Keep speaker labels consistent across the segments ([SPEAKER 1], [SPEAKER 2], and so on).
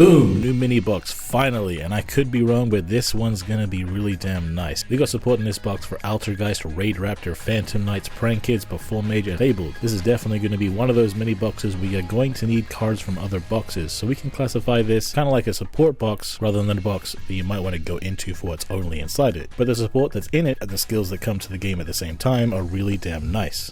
[SPEAKER 1] Boom! New mini box, finally, and I could be wrong, but this one's gonna be really damn nice. We got support in this box for Altergeist, Raidraptor, Phantom Knights, Prank Kids, Performage, and Fabled. This is definitely gonna be one of those mini boxes we are going to need cards from other boxes, so we can classify this kind of like a support box rather than a box that you might want to go into for what's only inside it. But the support that's in it and the skills that come to the game at the same time are really damn nice.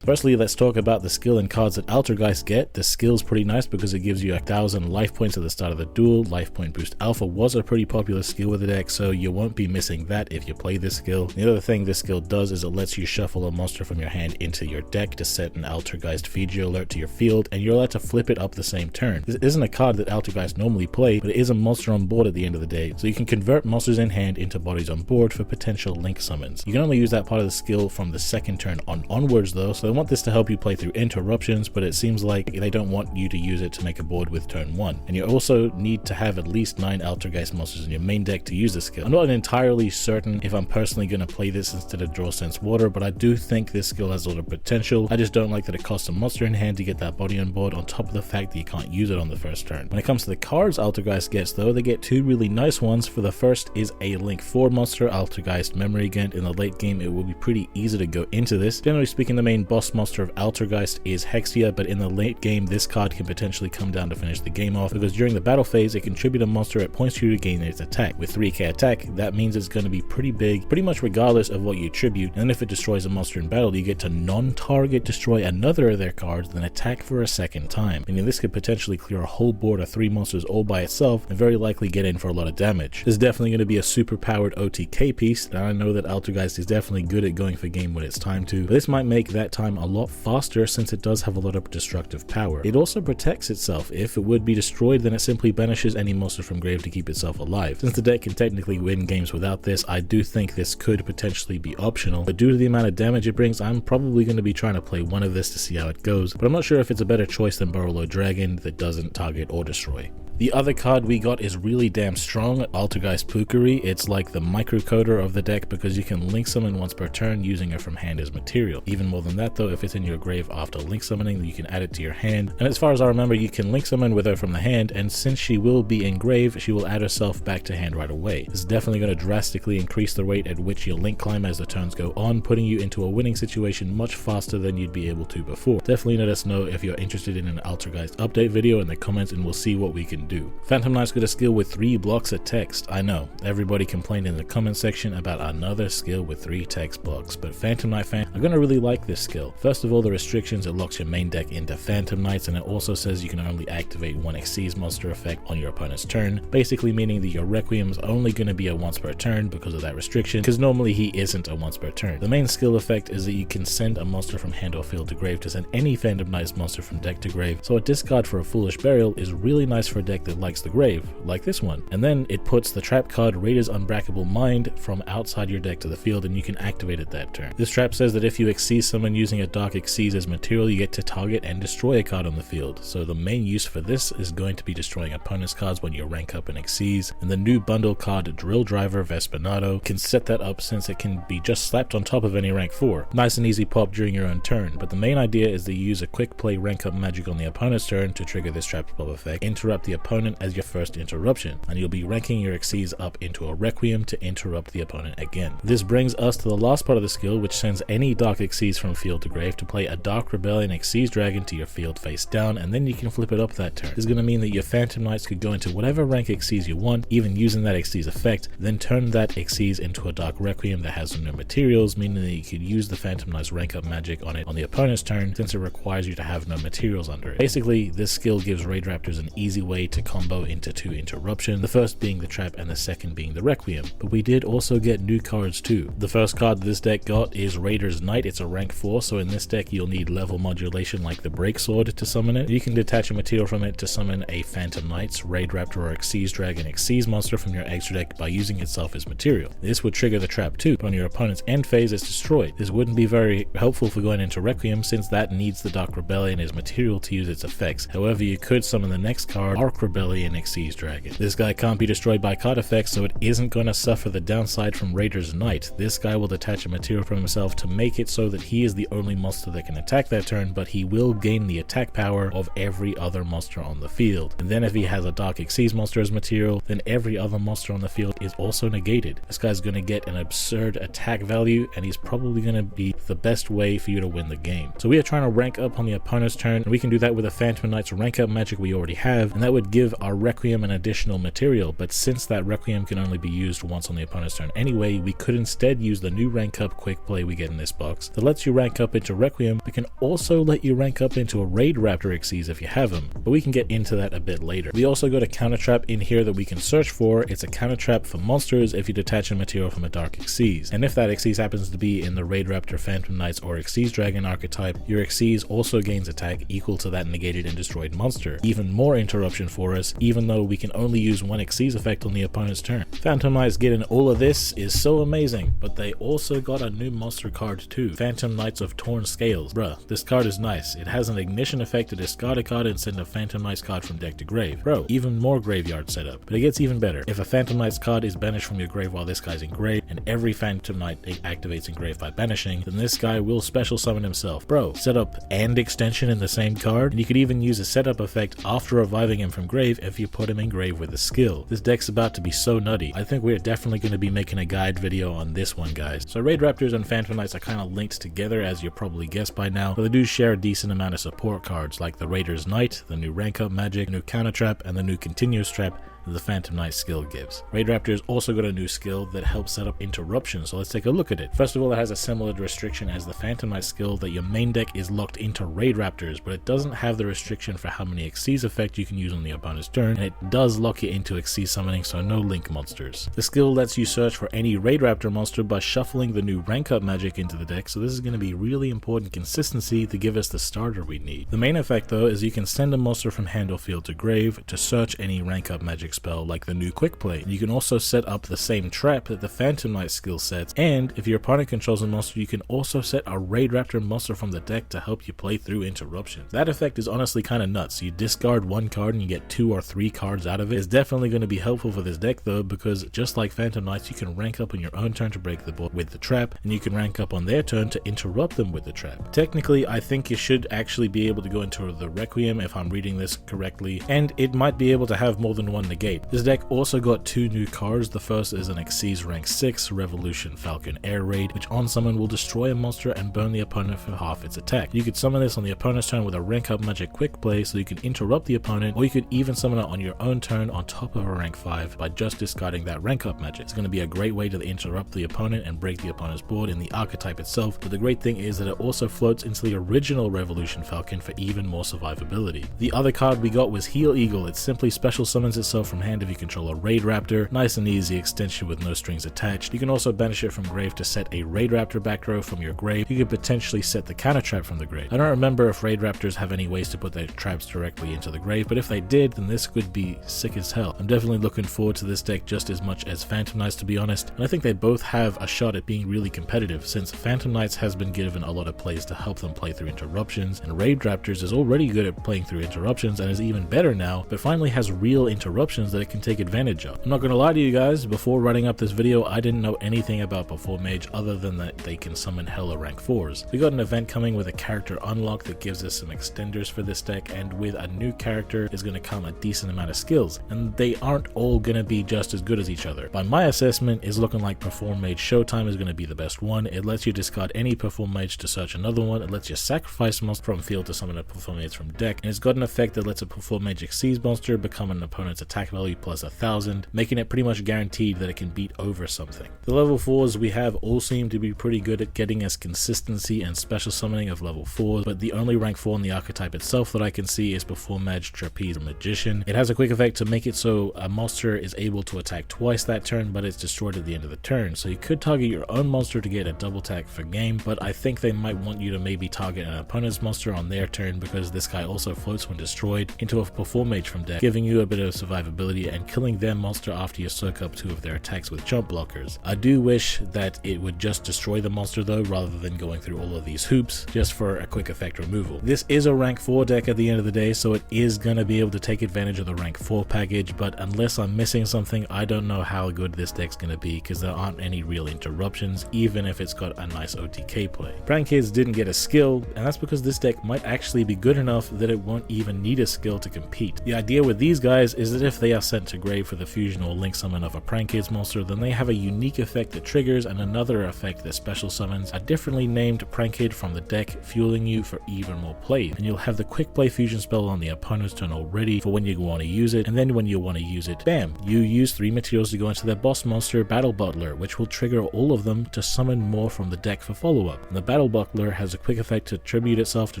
[SPEAKER 1] Firstly, let's talk about the skill and cards that Altergeist get. The skill's pretty nice because it gives you 1,000 life points at the start of the duel. Life point boost alpha was a pretty popular skill with the deck, so you won't be missing that if you play this skill. The other thing this skill does is it lets you shuffle a monster from your hand into your deck to set an Altergeist feature alert to your field, and you're allowed to flip it up the same turn. This isn't a card that Altergeist normally play, but it is a monster on board at the end of the day, so you can convert monsters in hand into bodies on board for potential link summons. You can only use that part of the skill from the second turn onwards though, so I want this to help you play through interruptions, but it seems like they don't want you to use it to make a board with turn 1. And you also need to have at least 9 Altergeist monsters in your main deck to use this skill. I'm not entirely certain if I'm personally going to play this instead of Draw Sense Water, but I do think this skill has a lot of potential. I just don't like that it costs a monster in hand to get that body on board, on top of the fact that you can't use it on the first turn. When it comes to the cards Altergeist gets though, they get 2 really nice ones. For the first is a Link 4 monster, Altergeist Memory Gant. In the late game it will be pretty easy to go into this. Generally speaking, the main boss monster of Altergeist is Hexia, but in the late game this card can potentially come down to finish the game off, because during the battle phase it can tribute a monster at points to gain its attack. With 3k attack, that means it's going to be pretty big, pretty much regardless of what you tribute, and if it destroys a monster in battle you get to non-target destroy another of their cards, then attack for a second time, meaning this could potentially clear a whole board of 3 monsters all by itself and very likely get in for a lot of damage. This is definitely going to be a super powered OTK piece, and I know that Altergeist is definitely good at going for game when it's time to, but this might make that time a lot faster since it does have a lot of destructive power. It also protects itself. If it would be destroyed, then it simply banishes any monster from grave to keep itself alive. Since the deck can technically win games without this, I do think this could potentially be optional, but due to the amount of damage it brings, I'm probably going to be trying to play one of this to see how it goes, but I'm not sure if it's a better choice than Burrowlow Dragon that doesn't target or destroy. The other card we got is really damn strong, Altergeist Pukari. It's like the microcoder of the deck because you can link summon once per turn using it from hand as material. Even more than that though, if it's in your grave after link summoning, you can add it to your hand. And as far as I remember, you can link summon with her from the hand, and since she will be in grave, she will add herself back to hand right away. This is definitely going to drastically increase the rate at which you link climb as the turns go on, putting you into a winning situation much faster than you'd be able to before. Definitely let us know if you're interested in an Altergeist update video in the comments and we'll see what we can do. Phantom Knight's got a skill with 3 blocks of text. I know, everybody complained in the comment section about another skill with 3 text blocks, but Phantom Knight fans are going to really like this skill. First of all, the restrictions, it locks your main deck into Phantom Knights, and it also says you can only activate 1 Xyz monster effect on your opponent's turn, basically meaning that your Requiem is only going to be a once per turn because of that restriction, because normally he isn't a once per turn. The main skill effect is that you can send a monster from hand or field to grave to send any Phantom Knight's monster from deck to grave, so a discard for a Foolish Burial is really nice for a deck that likes the grave, like this one. And then it puts the trap card Raider's Unbreakable Mind from outside your deck to the field, and you can activate it that turn. This trap says that if you Xyz summon using a Dark Xyz as material, you get to target and destroy a card on the field. So the main use for this is going to be destroying opponent's cards when you rank up an Xyz, and the new bundle card Drill Driver Vesperado can set that up since it can be just slapped on top of any rank 4. Nice and easy pop during your own turn, but the main idea is that you use a quick play rank up magic on the opponent's turn to trigger this trap spell effect, interrupt the opponent as your first interruption, and you'll be ranking your Xyz up into a Requiem to interrupt the opponent again. This brings us to the last part of the skill, which sends any Dark Xyz from field to grave to play a Dark Rebellion Xyz Dragon to your field face down, and then you can flip it up that turn. This is going to mean that your Phantom Knights could go into whatever rank Xyz you want, even using that Xyz effect, then turn that Xyz into a Dark Requiem that has no materials, meaning that you could use the Phantom Knight's rank up magic on it on the opponent's turn, since it requires you to have no materials under it. Basically, this skill gives Raidraptors an easy way to combo into 2 interruptions, the first being the trap and the second being the Requiem. But we did also get new cards too. The first card this deck got is Raider's Knight. It's a rank 4, so in this deck you'll need level modulation like the Break Sword to summon it. You can detach a material from it to summon a Phantom Knights, Raidraptor, or Xyz Dragon Xyz monster from your extra deck by using itself as material. This would trigger the trap too, but on your opponent's end phase it's destroyed. This wouldn't be very helpful for going into Requiem since that needs the Dark Rebellion as material to use its effects. However, you could summon the next card, Arc Rebellion Xyz Dragon. This guy can't be destroyed by card effects, so it isn't going to suffer the downside from Raider's Knight. This guy will detach a material from himself to make it so that he is the only monster that can attack that turn, but he will gain the attack power of every other monster on the field. And then if he has a Dark Xyz monster as material, then every other monster on the field is also negated. This guy's going to get an absurd attack value, and he's probably going to be the best way for you to win the game. So we are trying to rank up on the opponent's turn, and we can do that with a Phantom Knight's rank up magic we already have, and that would give our Requiem an additional material. But since that Requiem can only be used once on the opponent's turn anyway, we could instead use the new rank up quick play we get in this box that lets you rank up into Requiem, but can also let you rank up into a Raidraptor Xyz if you have him, but we can get into that a bit later. We also got a counter trap in here that we can search for. It's a counter trap for monsters if you detach a material from a Dark Xyz, and if that Xyz happens to be in the Raidraptor, Phantom Knights, or Xyz Dragon archetype, your Xyz also gains attack equal to that negated and destroyed monster. Even more interruption for us, even though we can only use one Xyz effect on the opponent's turn. Phantom Knights getting all of this is so amazing, but they also got a new monster card too, Phantom Knights of Torn Scales. Bruh, this card is nice. It has an ignition effect to discard a card and send a Phantom Knights card from deck to grave. Bro, even more graveyard setup. But it gets even better. If a Phantom Knights card is banished from your grave while this guy's in grave, and every Phantom Knight activates in grave by banishing, then this guy will special summon himself. Bro, setup and extension in the same card, and you could even use a setup effect after reviving him from grave if you put him in grave with a skill. This deck's about to be so nutty. I think we're definitely going to be making a guide video on this one, guys. So Raidraptors and Phantom Knights are kind of linked together, as you probably guessed by now, but they do share a decent amount of support cards like the Raider's Knight, the new rank up magic, the new counter trap, and the new continuous trap that the Phantom Knight skill gives. Raidraptor's also got a new skill that helps set up interruptions, so let's take a look at it. First of all, it has a similar restriction as the Phantom Knight skill that your main deck is locked into Raidraptors, but it doesn't have the restriction for how many Xyz effect you can use on the opponent's turn, and it does lock you into Xyz summoning, so no link monsters. The skill lets you search for any Raidraptor monster by shuffling the new rank up magic into the deck, so this is going to be really important consistency to give us the starter we need. The main effect though is you can send a monster from hand or field to grave to search any rank up magic spell like the new quick play. You can also set up the same trap that the Phantom Knight skill sets, and if your opponent controls a monster, you can also set a Raidraptor monster from the deck to help you play through interruptions. That effect is honestly kind of nuts. You discard one card and you get 2 or 3 cards out of it. It's definitely going to be helpful for this deck though, because just like Phantom Knights, you can rank up on your own turn to break the board with the trap, and you can rank up on their turn to interrupt them with the trap. Technically, I think you should actually be able to go into the Requiem if I'm reading this correctly, and it might be able to have more than one negate. This deck also got 2 new cards. The first is an Xyz rank 6 Revolution Falcon Air Raid, which on summon will destroy a monster and burn the opponent for half its attack. You could summon this on the opponent's turn with a rank up magic quick play, so you can interrupt the opponent, or you could even summon it on your own turn on top of a rank 5 by just discarding that rank up magic. It's going to be a great way to interrupt the opponent and break the opponent's board in the archetype itself, but the great thing is that it also floats into the original Revolution Falcon for even more survivability. The other card we got was Heal Eagle. It simply special summons itself from hand if you control a Raidraptor. Nice and easy extension with no strings attached. You can also banish it from grave to set a Raidraptor back row from your grave. You could potentially set the counter trap from the grave. I don't remember if Raidraptors have any ways to put their traps directly into the grave, but if they did, then this could be sick as hell. I'm definitely looking forward to this deck just as much as Phantom Knights, to be honest, and I think they both have a shot at being really competitive, since Phantom Knights has been given a lot of plays to help them play through interruptions, and Raidraptors is already good at playing through interruptions and is even better now, but finally has real interruptions that it can take advantage of. I'm not gonna lie to you guys, before writing up this video, I didn't know anything about Performage other than that they can summon hella rank 4s. We got an event coming with a character unlock that gives us some extenders for this deck, and with a new character is gonna come a decent amount of skills, and they aren't all gonna be just as good as each other. By my assessment, it's looking like Performage Showtime is gonna be the best one. It lets you discard any Performage to search another one. It lets you sacrifice monster from field to summon a Performage from deck, and it's got an effect that lets a Performage Xyz monster become an opponent's attack value plus 1000, making it pretty much guaranteed that it can beat over something. The level 4s we have all seem to be pretty good at getting us consistency and special summoning of level 4s, but the only rank 4 in the archetype itself that I can see is Performage Trapeze Magician. It has a quick effect to make it so a monster is able to attack twice that turn, but it's destroyed at the end of the turn, so you could target your own monster to get a double attack for game, but I think they might want you to maybe target an opponent's monster on their turn, because this guy also floats when destroyed into a Performage from deck, giving you a bit of survivability ability and killing their monster after you soak up 2 of their attacks with jump blockers. I do wish that it would just destroy the monster though, rather than going through all of these hoops just for a quick effect removal. This is a rank 4 deck at the end of the day, so it is going to be able to take advantage of the rank 4 package, but unless I'm missing something, I don't know how good this deck's going to be because there aren't any real interruptions, even if it's got a nice OTK play. Prank Kids didn't get a skill, and that's because this deck might actually be good enough that it won't even need a skill to compete. The idea with these guys is that if they are sent to grave for the fusion or link summon of a Prank Kids monster, then they have a unique effect that triggers and another effect that special summons a differently named Prank Kid from the deck, fueling you for even more plays. And you'll have the quick play fusion spell on the opponent's turn already for when you want to use it, and then when you want to use it, bam, you use 3 materials to go into their boss monster, Battle Butler, which will trigger all of them to summon more from the deck for follow-up. And the Battle Butler has a quick effect to tribute itself to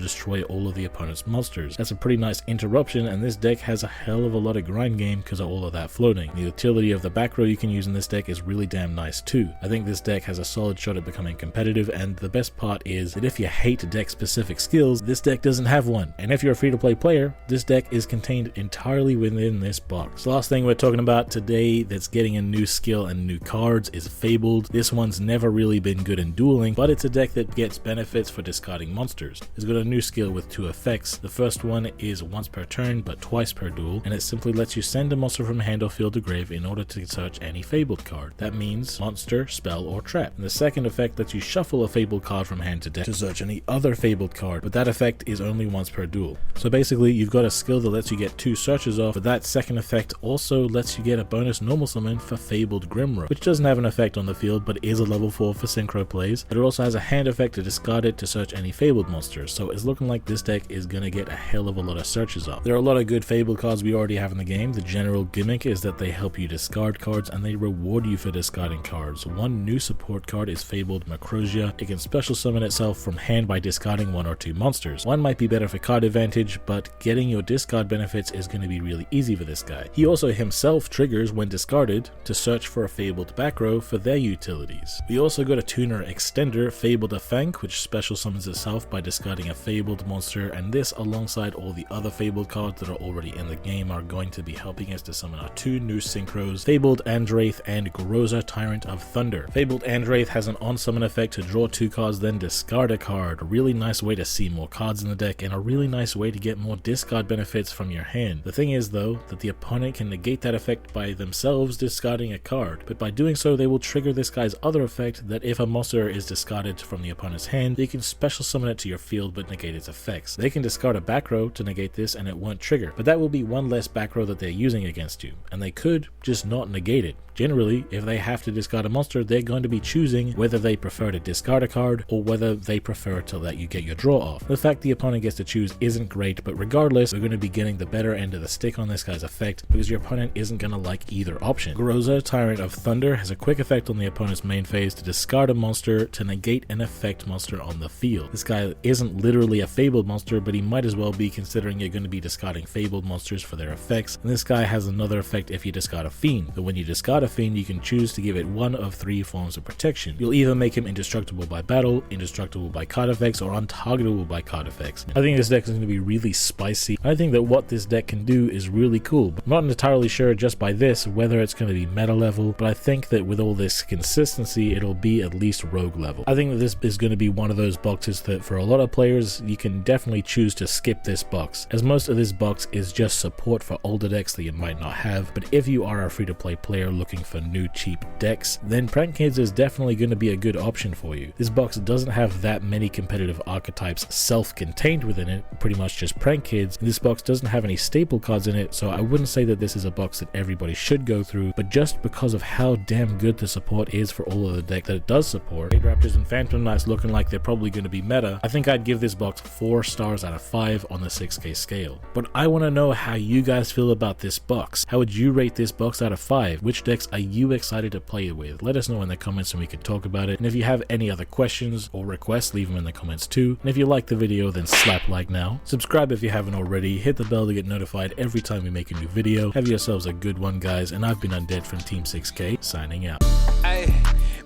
[SPEAKER 1] destroy all of the opponent's monsters. That's a pretty nice interruption, and this deck has a hell of a lot of grind game because of all of that floating. The utility of the back row you can use in this deck is really damn nice too. I think this deck has a solid shot at becoming competitive, and the best part is that if you hate deck specific skills, this deck doesn't have one. And if you're a free-to-play player, this deck is contained entirely within this box. The last thing we're talking about today that's getting a new skill and new cards is Fabled. This one's never really been good in dueling, but it's a deck that gets benefits for discarding monsters. It's got a new skill with 2 effects. The first one is once per turn, but twice per duel, and it simply lets you send a monster from hand or field to grave in order to search any Fabled card. That means monster, spell, or trap. And the second effect lets you shuffle a Fabled card from hand to deck to search any other Fabled card, but that effect is only once per duel. So basically, you've got a skill that lets you get 2 searches off, but that second effect also lets you get a bonus normal summon for Fabled Grimro, which doesn't have an effect on the field, but is a level 4 for synchro plays. But it also has a hand effect to discard it to search any Fabled monsters, so it's looking like this deck is gonna get a hell of a lot of searches off. There are a lot of good Fabled cards we already have in the game. The general gimmick is that they help you discard cards and they reward you for discarding cards. One new support card is Fabled Macrosia. It can special summon itself from hand by discarding 1 or 2 monsters. One might be better for card advantage, but getting your discard benefits is going to be really easy for this guy. He also himself triggers when discarded to search for a Fabled back row for their utilities. We also got a tuner extender, Fabled Afank, which special summons itself by discarding a Fabled monster, and this alongside all the other Fabled cards that are already in the game are going to be helping us to summon our 2 new synchros, Fabled Andraith and Groza Tyrant of Thunder. Fabled Andraith has an on-summon effect to draw 2 cards then discard a card, a really nice way to see more cards in the deck and a really nice way to get more discard benefits from your hand. The thing is though, that the opponent can negate that effect by themselves discarding a card, but by doing so they will trigger this guy's other effect that if a monster is discarded from the opponent's hand, they can special summon it to your field but negate its effects. They can discard a back row to negate this and it won't trigger, but that will be 1 less back row that they're using against you, and they could just not negate it. Generally, if they have to discard a monster, they're going to be choosing whether they prefer to discard a card or whether they prefer to let you get your draw off. The fact the opponent gets to choose isn't great, but regardless, we're going to be getting the better end of the stick on this guy's effect because your opponent isn't going to like either option. Groza, Tyrant of Thunder, has a quick effect on the opponent's main phase to discard a monster to negate an effect monster on the field. This guy isn't literally a Fabled monster, but he might as well be considering you're going to be discarding Fabled monsters for their effects, and this guy has another effect if you discard a Fiend. But when you discard a Fiend, you can choose to give it 1 of 3 forms of protection. You'll either make him indestructible by battle, indestructible by card effects, or untargetable by card effects. I think this deck is going to be really spicy. I think that what this deck can do is really cool. I'm not entirely sure just by this whether it's going to be meta level, but I think that with all this consistency, it'll be at least rogue level. I think that this is going to be one of those boxes that for a lot of players, you can definitely choose to skip this box, as most of this box is just support for older decks that you might not have. But if you are a free-to-play player looking for new cheap decks, then Prank Kids is definitely going to be a good option for you. This box doesn't have that many competitive archetypes self-contained within it, pretty much just Prank Kids. This box doesn't have any staple cards in it, so I wouldn't say that this is a box that everybody should go through, but just because of how damn good the support is for all of the deck that it does support, Raidraptors and Phantom Knights looking like they're probably going to be meta, I think I'd give this box 4 stars out of 5 on the 6K scale. But I want to know how you guys feel about this box. How would you rate this box out of 5? Which decks are you excited to play it with? Let us know in the comments and we can talk about it. And if you have any other questions or requests, leave them in the comments too. And if you like the video, then slap like now. Subscribe if you haven't already. Hit the bell to get notified every time we make a new video. Have yourselves a good one, guys. And I've been Undead from Team 6K, signing out.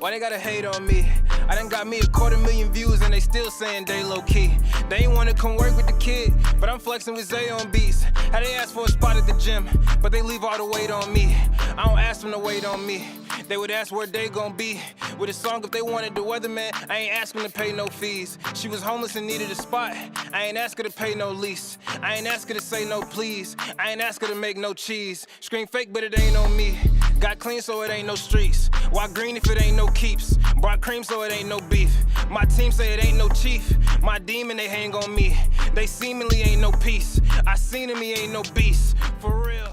[SPEAKER 2] Why they gotta hate on me? I done got me 250,000 views and they still saying they low key. They ain't wanna come work with the kid, but I'm flexing with Zay on beats. How they ask for a spot at the gym, but they leave all the weight on me. I don't ask them to wait on me. They would ask where they gon' be with a song if they wanted the weatherman. I ain't ask them to pay no fees. She was homeless and needed a spot. I ain't ask her to pay no lease. I ain't ask her to say no please. I ain't ask her to make no cheese. Scream fake, but it ain't on me. Got clean, so it ain't no streets. Why green if it ain't no keeps? Brought cream, so it ain't no beef. My team say it ain't no chief. My demon, they hang on me. They seemingly ain't no peace. I seen him, he ain't no beast. For real.